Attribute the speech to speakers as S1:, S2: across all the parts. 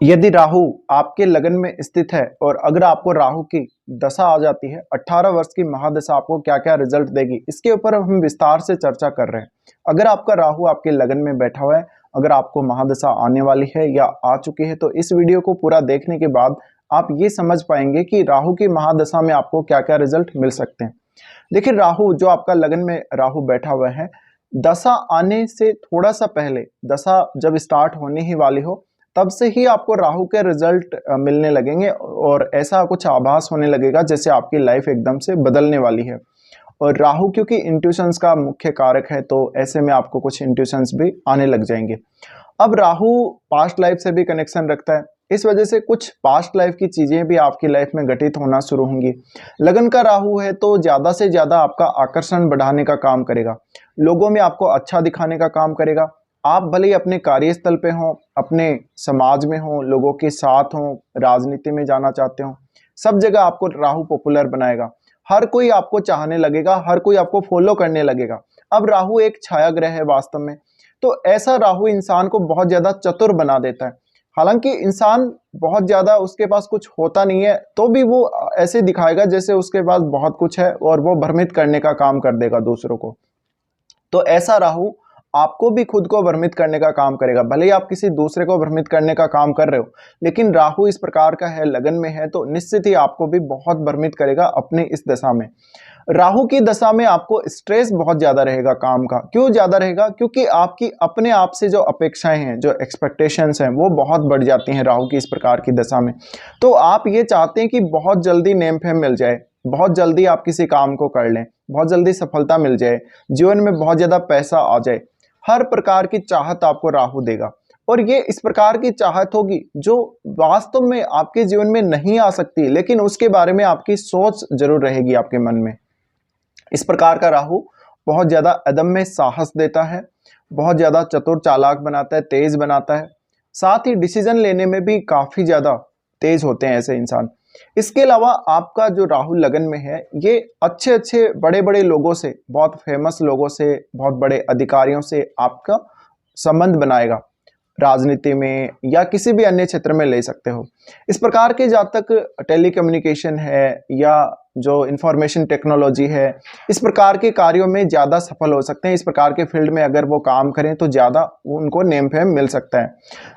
S1: यदि राहु आपके लगन में स्थित है और अगर आपको राहु की दशा आ जाती है, 18 वर्ष की महादशा आपको क्या-क्या रिजल्ट देगी, इसके ऊपर हम विस्तार से चर्चा कर रहे हैं। अगर आपका राहु आपके लगन में बैठा हुआ है, अगर आपको महादशा आने वाली है या आ चुकी है, तो इस वीडियो को पूरा देखने के बाद आप ये समझ पाएंगे कि राहु की महादशा में आपको क्या-क्या रिजल्ट मिल सकते हैं। देखिए, राहु जो आपका लगन में राहु बैठा हुआ है, दशा आने से थोड़ा सा पहले, दशा जब स्टार्ट होने ही वाली हो, तब से ही आपको राहु के रिजल्ट मिलने लगेंगे और ऐसा कुछ आभास होने लगेगा जैसे आपकी लाइफ एकदम से बदलने वाली है। और राहु क्योंकि इंट्यूशंस का मुख्य कारक है, तो ऐसे में आपको कुछ इंट्यूशंस भी आने लग जाएंगे। अब राहु पास्ट लाइफ से भी कनेक्शन रखता है, इस वजह से कुछ पास्ट लाइफ की चीजें भी आपकी लाइफ में घटित होना शुरू होंगी। लगन का राहु है तो ज्यादा से ज्यादा आपका आकर्षण बढ़ाने का काम करेगा, लोगों में आपको अच्छा दिखाने का काम करेगा। आप भले ही अपने कार्यस्थल पे हों, अपने समाज में हों, लोगों के साथ हों, राजनीति में जाना चाहते हो, सब जगह आपको राहु पॉपुलर बनाएगा। हर कोई आपको चाहने लगेगा, हर कोई आपको फॉलो करने लगेगा। अब राहु एक छाया ग्रह है वास्तव में, तो ऐसा राहु इंसान को बहुत ज्यादा चतुर बना देता है। हालांकि इंसान बहुत ज्यादा उसके पास कुछ होता नहीं है, तो भी वो ऐसे दिखाएगा जैसे उसके पास बहुत कुछ है और वो भ्रमित करने का काम कर देगा दूसरों को। तो ऐसा राहु आपको भी खुद को भ्रमित करने का काम करेगा। भले ही आप किसी दूसरे को भ्रमित करने का काम कर रहे हो, लेकिन राहु इस प्रकार का है, लगन में है, तो निश्चित ही आपको भी बहुत भ्रमित करेगा अपने इस दशा में। राहु की दशा में आपको स्ट्रेस बहुत ज्यादा रहेगा काम का। क्यों ज्यादा रहेगा? क्योंकि आपकी अपने आप से जो अपेक्षाएं हैं, जो एक्सपेक्टेशंस हैं, वो बहुत बढ़ जाती हैं राहु की इस प्रकार की दशा में। तो आप ये चाहते हैं कि बहुत जल्दी नेम फेम मिल जाए, बहुत जल्दी आप किसी काम को कर लें, बहुत जल्दी सफलता मिल जाए, जीवन में बहुत ज्यादा पैसा आ जाए। हर प्रकार की चाहत आपको राहु देगा, और ये इस प्रकार की चाहत होगी जो वास्तव में आपके जीवन में नहीं आ सकती, लेकिन उसके बारे में आपकी सोच जरूर रहेगी आपके मन में। इस प्रकार का राहु बहुत ज्यादा अदम्य साहस देता है, बहुत ज्यादा चतुर चालाक बनाता है, तेज बनाता है। साथ ही डिसीजन लेने में भी काफी ज्यादा तेज होते हैं ऐसे इंसान। इसके अलावा आपका जो राहु लगन में है, ये अच्छे अच्छे बड़े बड़े लोगों से, बहुत फेमस लोगों से, बहुत बड़े अधिकारियों से आपका संबंध बनाएगा। राजनीति में या किसी भी अन्य क्षेत्र में ले सकते हो। इस प्रकार के जातक टेलीकम्युनिकेशन है या जो इंफॉर्मेशन टेक्नोलॉजी है, इस प्रकार के कार्यों में ज़्यादा सफल हो सकते हैं। इस प्रकार के फील्ड में अगर वो काम करें तो ज़्यादा उनको नेम फेम मिल सकता है।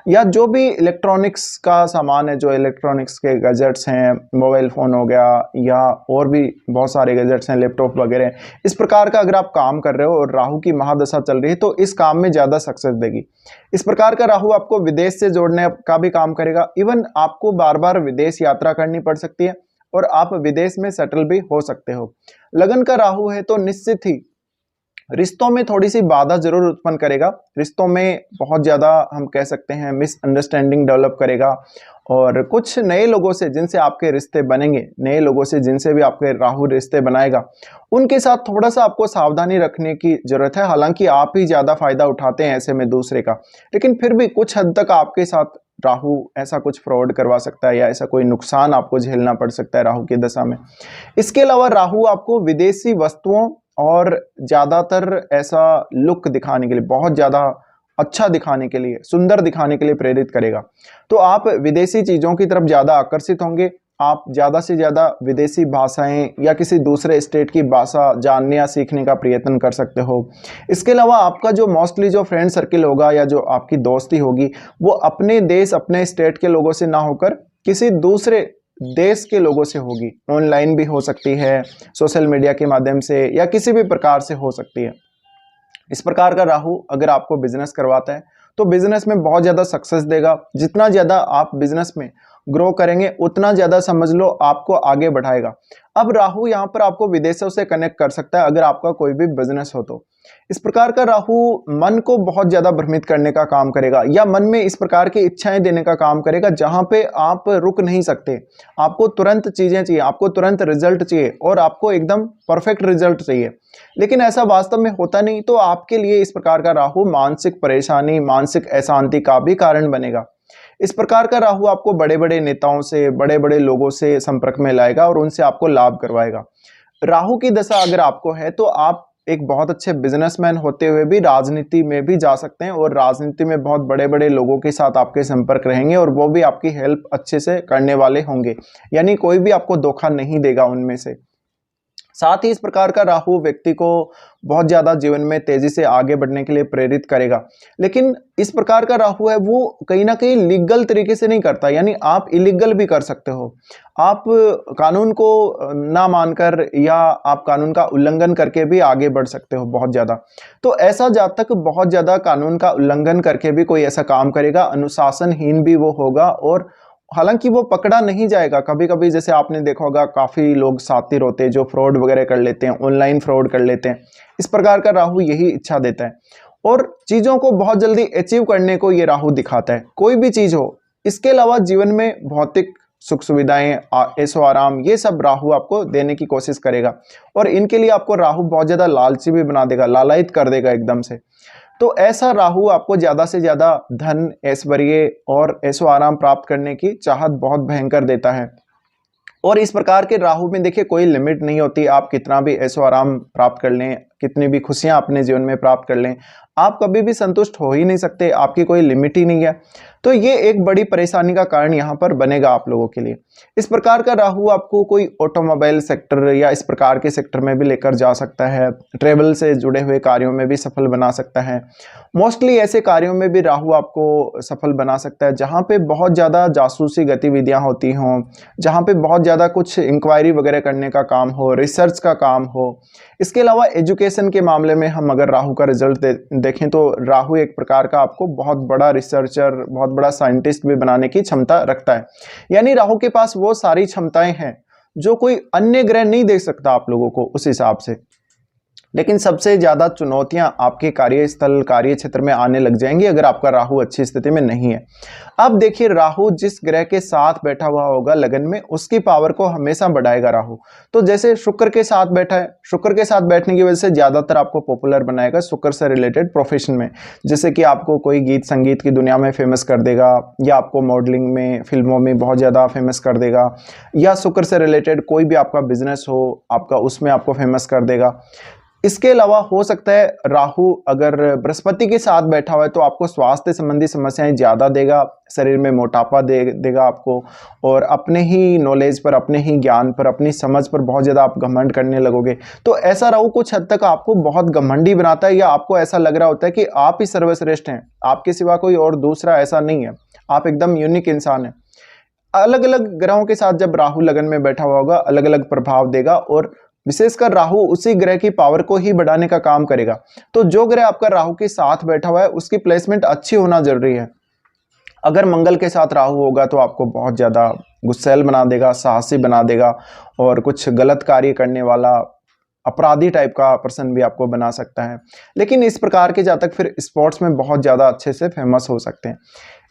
S1: या जो भी इलेक्ट्रॉनिक्स का सामान है, जो इलेक्ट्रॉनिक्स के गैजेट्स हैं, मोबाइल फ़ोन हो गया या और भी बहुत सारे गैजेट्स हैं, लैपटॉप वगैरह, इस प्रकार का अगर आप काम कर रहे हो और राहु की महादशा चल रही है तो इस काम में ज़्यादा सक्सेस देगी। इस प्रकार का राहु आपको विदेश से जोड़ने का भी काम करेगा। इवन आपको बार बार विदेश यात्रा करनी पड़ सकती है और आप विदेश में सेटल भी हो सकते हो। लगन का राहु है तो निश्चित ही रिश्तों में थोड़ी सी बाधा जरूर उत्पन्न करेगा। रिश्तों में बहुत ज्यादा हम कह सकते हैं मिसअंडरस्टैंडिंग डेवलप करेगा, और कुछ नए लोगों से जिनसे आपके रिश्ते बनेंगे, नए लोगों से जिनसे भी आपके राहु रिश्ते बनाएगा, उनके साथ थोड़ा सा आपको सावधानी रखने की जरूरत है। हालांकि आप ही ज्यादा फायदा उठाते हैं ऐसे में दूसरे का, लेकिन फिर भी कुछ हद तक आपके साथ राहु ऐसा कुछ फ्रॉड करवा सकता है या ऐसा कोई नुकसान आपको झेलना पड़ सकता है राहु की दशा में। इसके अलावा राहु आपको विदेशी वस्तुओं और ज्यादातर ऐसा लुक दिखाने के लिए, बहुत ज्यादा अच्छा दिखाने के लिए, सुंदर दिखाने के लिए प्रेरित करेगा। तो आप विदेशी चीजों की तरफ ज्यादा आकर्षित होंगे। आप ज्यादा से ज्यादा विदेशी भाषाएं या किसी दूसरे स्टेट की भाषा जानने या सीखने का प्रयत्न कर सकते हो। इसके अलावा आपका जो मोस्टली जो फ्रेंड सर्किल होगा या जो आपकी दोस्ती होगी, वो अपने देश, अपने स्टेट के लोगों से ना होकर किसी दूसरे देश के लोगों से होगी। ऑनलाइन भी हो सकती है, सोशल मीडिया के माध्यम से, या किसी भी प्रकार से हो सकती है। इस प्रकार का राहु अगर आपको बिजनेस करवाता है तो बिजनेस में बहुत ज्यादा सक्सेस देगा। जितना ज्यादा आप बिजनेस में ग्रो करेंगे, उतना ज्यादा समझ लो आपको आगे बढ़ाएगा। अब राहु यहाँ पर आपको विदेशों से कनेक्ट कर सकता है अगर आपका कोई भी बिजनेस हो तो। इस प्रकार का राहु मन को बहुत ज्यादा भ्रमित करने का काम करेगा, या मन में इस प्रकार की इच्छाएं देने का काम करेगा जहां पे आप रुक नहीं सकते। आपको तुरंत चीजें चाहिए, आपको तुरंत रिजल्ट चाहिए, और आपको एकदम परफेक्ट रिजल्ट चाहिए, लेकिन ऐसा वास्तव में होता नहीं। तो आपके लिए इस प्रकार का राहु मानसिक परेशानी, मानसिक अशांति का भी कारण बनेगा। इस प्रकार का राहु आपको बड़े बड़े नेताओं से, बड़े बड़े लोगों से संपर्क में लाएगा और उनसे आपको लाभ करवाएगा। राहु की दशा अगर आपको है तो आप एक बहुत अच्छे बिजनेसमैन होते हुए भी राजनीति में भी जा सकते हैं और राजनीति में बहुत बड़े बड़े लोगों के साथ आपके संपर्क रहेंगे और वो भी आपकी हेल्प अच्छे से करने वाले होंगे, यानी कोई भी आपको धोखा नहीं देगा उनमें से। साथ ही इस प्रकार का राहु व्यक्ति को बहुत ज़्यादा जीवन में तेजी से आगे बढ़ने के लिए प्रेरित करेगा। लेकिन इस प्रकार का राहु है वो कहीं ना कहीं लीगल तरीके से नहीं करता, यानी आप इलीगल भी कर सकते हो। आप कानून को ना मानकर या आप कानून का उल्लंघन करके भी आगे बढ़ सकते हो बहुत ज़्यादा। तो ऐसा जातक बहुत ज़्यादा कानून का उल्लंघन करके भी कोई ऐसा काम करेगा, अनुशासनहीन भी वो होगा और हालांकि वो पकड़ा नहीं जाएगा। कभी कभी जैसे आपने देखा होगा काफ़ी लोग सातिर होते हैं जो फ्रॉड वगैरह कर लेते हैं, ऑनलाइन फ्रॉड कर लेते हैं। इस प्रकार का राहु यही इच्छा देता है और चीज़ों को बहुत जल्दी अचीव करने को ये राहु दिखाता है, कोई भी चीज़ हो। इसके अलावा जीवन में भौतिक सुख सुविधाएं, ऐशो आराम, ये सब राहु आपको देने की कोशिश करेगा और इनके लिए आपको राहु बहुत ज़्यादा लालची भी बना देगा, लालायित कर देगा एकदम से। तो ऐसा राहु आपको ज़्यादा से ज़्यादा धन, ऐश्वर्य और ऐशो आराम प्राप्त करने की चाहत बहुत भयंकर देता है। और इस प्रकार के राहु में देखिए कोई लिमिट नहीं होती, आप कितना भी ऐशो आराम प्राप्त कर लें, कितनी भी खुशियां अपने जीवन में प्राप्त कर लें, आप कभी भी संतुष्ट हो ही नहीं सकते, आपकी कोई लिमिट ही नहीं है। तो ये एक बड़ी परेशानी का कारण यहाँ पर बनेगा आप लोगों के लिए। इस प्रकार का राहु आपको कोई ऑटोमोबाइल सेक्टर या इस प्रकार के सेक्टर में भी लेकर जा सकता है, ट्रेवल से जुड़े हुए कार्यों में भी सफल बना सकता है। मोस्टली ऐसे कार्यों में भी राहु आपको सफल बना सकता है जहाँ पे बहुत ज़्यादा जासूसी गतिविधियाँ होती हों, जहाँ पे बहुत ज़्यादा कुछ इंक्वायरी वगैरह करने का काम हो, रिसर्च का काम हो। इसके अलावा एजुकेशन के मामले में हम अगर राहु का रिजल्ट देखें तो राहु एक प्रकार का आपको बहुत बड़ा रिसर्चर, बहुत बड़ा साइंटिस्ट भी बनाने की क्षमता रखता है। यानी राहु के पास वो सारी क्षमताएं हैं जो कोई अन्य ग्रह नहीं दे सकता आप लोगों को उस हिसाब से। लेकिन सबसे ज़्यादा चुनौतियां आपके कार्यस्थल, कार्य क्षेत्र में आने लग जाएंगी अगर आपका राहु अच्छी स्थिति में नहीं है। अब देखिए राहु जिस ग्रह के साथ बैठा हुआ होगा लगन में, उसकी पावर को हमेशा बढ़ाएगा राहु। तो जैसे शुक्र के साथ बैठा है, शुक्र के साथ बैठने की वजह से ज़्यादातर आपको पॉपुलर बनाएगा शुक्र से रिलेटेड प्रोफेशन में। जैसे कि आपको कोई गीत संगीत की दुनिया में फेमस कर देगा, या आपको मॉडलिंग में, फिल्मों में बहुत ज़्यादा फेमस कर देगा, या शुक्र से रिलेटेड कोई भी आपका बिजनेस हो आपका, उसमें आपको फेमस कर देगा। इसके अलावा हो सकता है राहु अगर बृहस्पति के साथ बैठा हुआ है तो आपको स्वास्थ्य संबंधी समस्याएं ज़्यादा देगा, शरीर में मोटापा देगा आपको, और अपने ही नॉलेज पर, अपने ही ज्ञान पर, अपनी समझ पर बहुत ज़्यादा आप घमंड करने लगोगे। तो ऐसा राहु कुछ हद तक आपको बहुत घमंडी बनाता है, या आपको ऐसा लग रहा होता है कि आप ही सर्वश्रेष्ठ हैं, आपके सिवा कोई और दूसरा ऐसा नहीं है, आप एकदम यूनिक इंसान हैं। अलग अलग ग्रहों के साथ जब राहु लगन में बैठा हुआ होगा अलग अलग प्रभाव देगा, और विशेषकर राहु उसी ग्रह की पावर को ही बढ़ाने का काम करेगा। तो जो ग्रह आपका राहु के साथ बैठा हुआ है उसकी प्लेसमेंट अच्छी होना जरूरी है। अगर मंगल के साथ राहु होगा तो आपको बहुत ज़्यादा गुस्सैल बना देगा, साहसी बना देगा, और कुछ गलत कार्य करने वाला अपराधी टाइप का पर्सन भी आपको बना सकता है। लेकिन इस प्रकार के जातक फिर स्पोर्ट्स में बहुत ज़्यादा अच्छे से फेमस हो सकते हैं।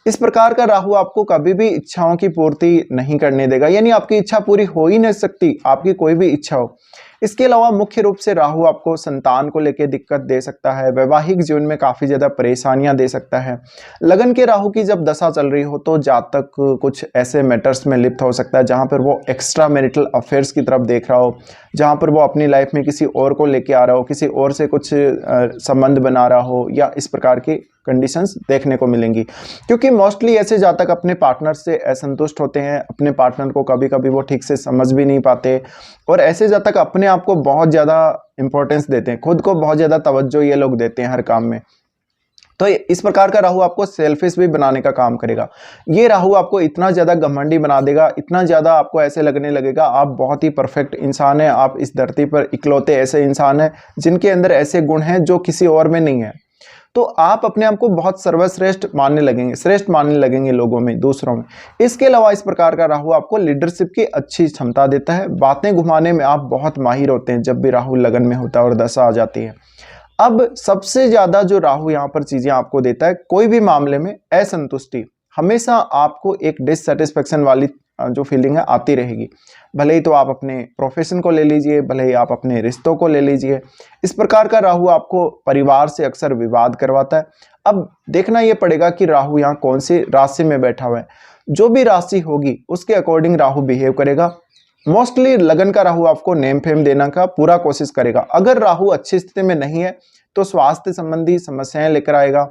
S1: इस प्रकार का राहु आपको कभी भी इच्छाओं की पूर्ति नहीं करने देगा, यानी आपकी इच्छा पूरी हो ही नहीं सकती, आपकी कोई भी इच्छा हो। इसके अलावा मुख्य रूप से राहु आपको संतान को लेकर दिक्कत दे सकता है, वैवाहिक जीवन में काफ़ी ज़्यादा परेशानियां दे सकता है। लगन के राहु की जब दशा चल रही हो तो जातक कुछ ऐसे मैटर्स में लिप्त हो सकता है जहां पर वो एक्स्ट्रा मैरिटल अफेयर्स की तरफ देख रहा हो, जहां पर वो अपनी लाइफ में किसी और को लेके आ रहा हो, किसी और से कुछ संबंध बना रहा हो, या इस प्रकार की कंडीशंस देखने को मिलेंगी। क्योंकि मोस्टली ऐसे जातक अपने पार्टनर से असंतुष्ट होते हैं, अपने पार्टनर को कभी कभी वो ठीक से समझ भी नहीं पाते, और ऐसे जातक अपने आप को बहुत ज़्यादा इंपॉर्टेंस देते हैं, खुद को बहुत ज़्यादा तवज्जो ये लोग देते हैं हर काम में। तो इस प्रकार का राहु आपको सेल्फिश भी बनाने का काम करेगा। ये राहु आपको इतना ज़्यादा घमंडी बना देगा, इतना ज़्यादा आपको ऐसे लगने लगेगा आप बहुत ही परफेक्ट इंसान हैं, आप इस धरती पर इकलौते ऐसे इंसान हैं जिनके अंदर ऐसे गुण हैं जो किसी और में नहीं है। तो आप अपने आप को बहुत सर्वश्रेष्ठ मानने लगेंगे, श्रेष्ठ मानने लगेंगे लोगों में, दूसरों में। इसके अलावा इस प्रकार का राहु आपको लीडरशिप की अच्छी क्षमता देता है, बातें घुमाने में आप बहुत माहिर होते हैं जब भी राहु लगन में होता है और दशा आ जाती है। अब सबसे ज़्यादा जो राहु यहाँ पर चीज़ें आपको देता है, कोई भी मामले में असंतुष्टि, हमेशा आपको एक डिससेटिस्फेक्शन वाली जो फीलिंग है आती रहेगी। भले ही तो आप अपने प्रोफेशन को ले लीजिए, भले ही आप अपने रिश्तों को ले लीजिए, इस प्रकार का राहु आपको परिवार से अक्सर विवाद करवाता है। अब देखना यह पड़ेगा कि राहु यहाँ कौन सी राशि में बैठा हुआ है। जो भी राशि होगी उसके अकॉर्डिंग राहु बिहेव करेगा। मोस्टली लगन का राहु आपको नेम फेम देना का पूरा कोशिश करेगा। अगर राहु अच्छी स्थिति में नहीं है तो स्वास्थ्य संबंधी समस्याएं लेकर आएगा,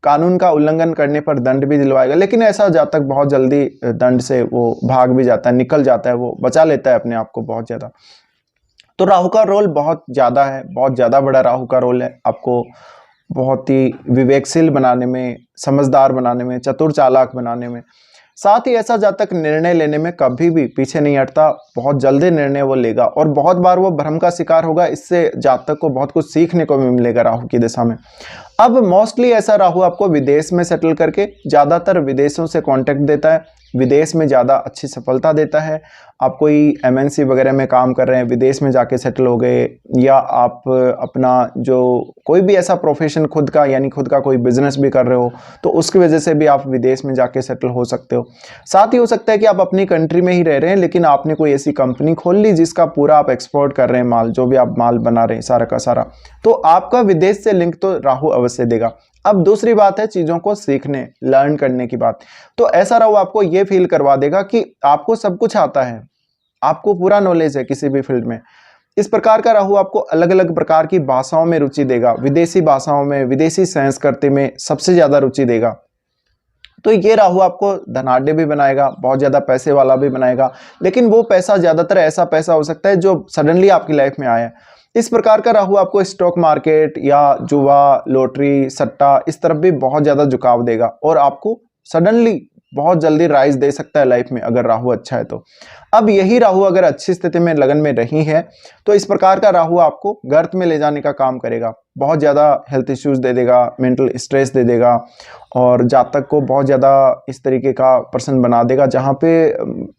S1: कानून का उल्लंघन करने पर दंड भी दिलवाएगा, लेकिन ऐसा जातक बहुत जल्दी दंड से वो भाग भी जाता है, निकल जाता है, वो बचा लेता है अपने आप को बहुत ज्यादा। तो राहु का रोल बहुत ज्यादा है, बहुत ज्यादा बड़ा राहु का रोल है आपको बहुत ही विवेकशील बनाने में, समझदार बनाने में, चतुर चालाक बनाने में। साथ ही ऐसा जातक निर्णय लेने में कभी भी पीछे नहीं हटता, बहुत जल्दी निर्णय वो लेगा और बहुत बार वो भ्रम का शिकार होगा। इससे जातक को बहुत कुछ सीखने को भी मिलेगा राहु की दिशा में। अब मोस्टली ऐसा राहु आपको विदेश में सेटल करके ज्यादातर विदेशों से कांटेक्ट देता है, विदेश में ज़्यादा अच्छी सफलता देता है। आप कोई एमएनसी वगैरह में काम कर रहे हैं, विदेश में जाके सेटल हो गए, या आप अपना जो कोई भी ऐसा प्रोफेशन खुद का, यानी खुद का कोई बिजनेस भी कर रहे हो, तो उसकी वजह से भी आप विदेश में जाके सेटल हो सकते हो। साथ ही हो सकता है कि आप अपनी कंट्री में ही रह रहे हैं लेकिन आपने कोई ऐसी कंपनी खोल ली जिसका पूरा आप एक्सपोर्ट कर रहे हैं माल, जो भी आप माल बना रहे हैं सारा का सारा, तो आपका विदेश से लिंक तो राहु अवश्य देगा। अब दूसरी बात है चीजों को सीखने, लर्न करने की बात। तो ऐसा राहु आपको ये फील करवा देगा कि आपको सब कुछ आता है, आपको पूरा नॉलेज है किसी भी फील्ड में। इस प्रकार का राहु आपको अलग अलग प्रकार की भाषाओं में रुचि देगा, विदेशी भाषाओं में, विदेशी संस्कृति में सबसे ज्यादा रुचि देगा। तो ये राहु आपको धनाढ्य भी बनाएगा, बहुत ज्यादा पैसे वाला भी बनाएगा, लेकिन वो पैसा ज्यादातर ऐसा पैसा हो सकता है जो सडनली आपकी लाइफ में आया। इस प्रकार का राहु आपको स्टॉक मार्केट या जुआ, लॉटरी, सट्टा इस तरफ भी बहुत ज्यादा झुकाव देगा और आपको सडनली बहुत जल्दी राइज दे सकता है लाइफ में अगर राहु अच्छा है तो। अब यही राहु अगर अच्छी स्थिति में लगन में रही है तो इस प्रकार का राहु आपको गर्त में ले जाने का काम करेगा, बहुत ज्यादा हेल्थ इश्यूज दे देगा, मेंटल स्ट्रेस दे देगा और जातक को बहुत ज्यादा इस तरीके का पर्सन बना देगा जहाँ पे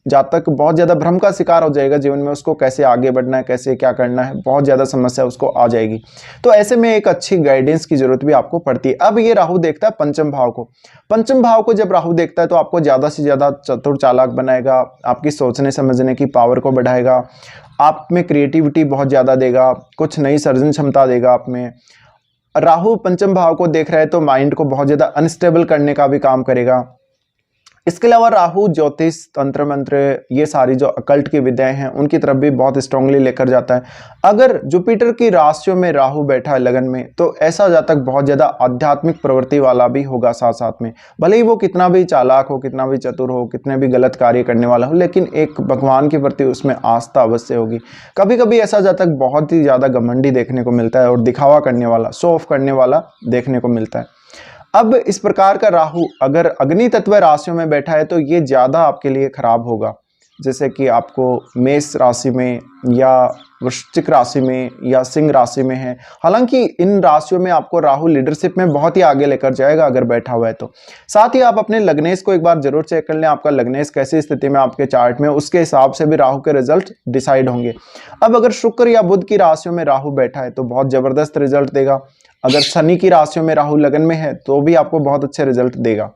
S1: जातक बहुत ज्यादा भ्रम का शिकार हो जाएगा जीवन में, उसको कैसे आगे बढ़ना है, कैसे क्या करना है, बहुत ज्यादा समस्या उसको आ जाएगी। तो ऐसे में एक अच्छी गाइडेंस की जरूरत भी आपको पड़ती है। अब ये राहु देखता है पंचम भाव को। पंचम भाव को जब राहु देखता है तो आपको ज्यादा से ज्यादा चतुर चालाक बनाएगा, आपकी सोचने समझने की पावर को बढ़ाएगा, आप में क्रिएटिविटी बहुत ज्यादा देगा, कुछ नई सर्जन क्षमता देगा आप में। राहु पंचम भाव को देख रहा है तो माइंड को बहुत ज्यादा अनस्टेबल करने का भी काम करेगा। इसके अलावा राहु ज्योतिष, तंत्र मंत्र, ये सारी जो अकल्ट की विद्याएं हैं उनकी तरफ भी बहुत स्ट्रांगली लेकर जाता है। अगर जुपिटर की राशियों में राहु बैठा है लगन में तो ऐसा जातक बहुत ज्यादा आध्यात्मिक प्रवृत्ति वाला भी होगा साथ साथ में। भले ही वो कितना भी चालाक हो, कितना भी चतुर हो, कितने भी गलत कार्य करने वाला हो, लेकिन एक भगवान के प्रति उसमें आस्था अवश्य होगी। कभी कभी ऐसा जातक बहुत ही ज्यादा घमंडी देखने को मिलता है और दिखावा करने वाला, शो ऑफ करने वाला देखने को मिलता है। अब इस प्रकार का राहु अगर अग्नि तत्व राशियों में बैठा है तो ये ज्यादा आपके लिए खराब होगा। जैसे कि आपको मेष राशि में या वृश्चिक राशि में या सिंह राशि में है, हालांकि इन राशियों में आपको राहु लीडरशिप में बहुत ही आगे लेकर जाएगा अगर बैठा हुआ है तो। साथ ही आप अपने लग्नेश को एक बार जरूर चेक कर लें, आपका लग्नेश कैसी स्थिति में आपके चार्ट में, उसके हिसाब से भी राहु के रिजल्ट डिसाइड होंगे। अब अगर शुक्र या बुध की राशियों में राहु बैठा है तो बहुत जबरदस्त रिजल्ट देगा। अगर शनि की राशियों में राहु लगन में है तो भी आपको बहुत अच्छे रिजल्ट देगा।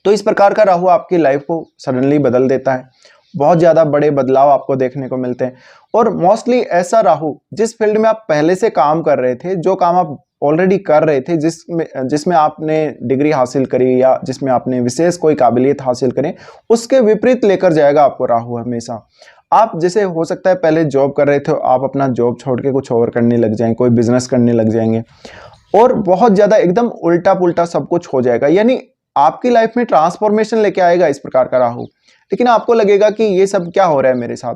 S1: तो इस प्रकार का राहु आपकी लाइफ को सडनली बदल देता है, बहुत ज्यादा बड़े बदलाव आपको देखने को मिलते हैं। और मोस्टली ऐसा राहु जिस फील्ड में आप पहले से काम कर रहे थे, जो काम आप ऑलरेडी कर रहे थे, जिसमें आपने डिग्री हासिल करी या जिसमें आपने विशेष कोई काबिलियत हासिल करी, उसके विपरीत लेकर जाएगा आपको राहु हमेशा। आप जैसे हो सकता है पहले जॉब कर रहे थे, आप अपना जॉब छोड़ के कुछ और करने लग जाएंगे, कोई बिजनेस करने लग जाएंगे और बहुत ज्यादा एकदम उल्टा पुल्टा सब कुछ हो जाएगा, यानी आपकी लाइफ में ट्रांसफॉर्मेशन लेके आएगा इस प्रकार का राहु। लेकिन आपको लगेगा कि ये सब क्या हो रहा है मेरे साथ,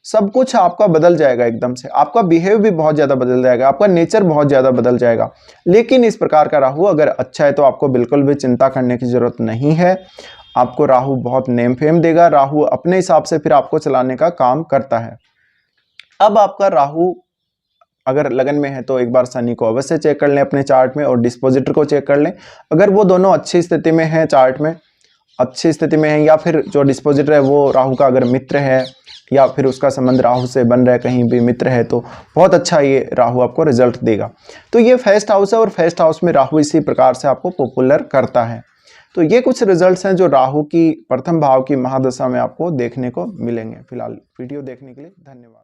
S1: सब कुछ आपका बदल जाएगा एकदम से, आपका बिहेव भी बहुत ज्यादा बदल जाएगा, आपका नेचर बहुत ज्यादा बदल जाएगा। लेकिन इस प्रकार का राहु अगर अच्छा है तो आपको बिल्कुल भी चिंता करने की जरूरत नहीं है। आपको राहु बहुत नेम फेम देगा, राहु अपने हिसाब से फिर आपको चलाने का काम करता है। अब आपका राहु अगर लगन में है तो एक बार शनि को अवश्य चेक कर लें अपने चार्ट में और डिस्पोजिटर को चेक कर लें। अगर वो दोनों अच्छी स्थिति में है, चार्ट में अच्छी स्थिति में है, या फिर जो डिस्पोजिटर है वो राहु का अगर मित्र है या फिर उसका संबंध राहु से बन रहा है, कहीं भी मित्र है, तो बहुत अच्छा ये राहु आपको रिजल्ट देगा। तो ये फर्स्ट हाउस है और फर्स्ट हाउस में राहु इसी प्रकार से आपको पॉपुलर करता है। तो ये कुछ रिजल्ट्स हैं जो राहु की प्रथम भाव की महादशा में आपको देखने को मिलेंगे। फिलहाल वीडियो देखने के लिए धन्यवाद।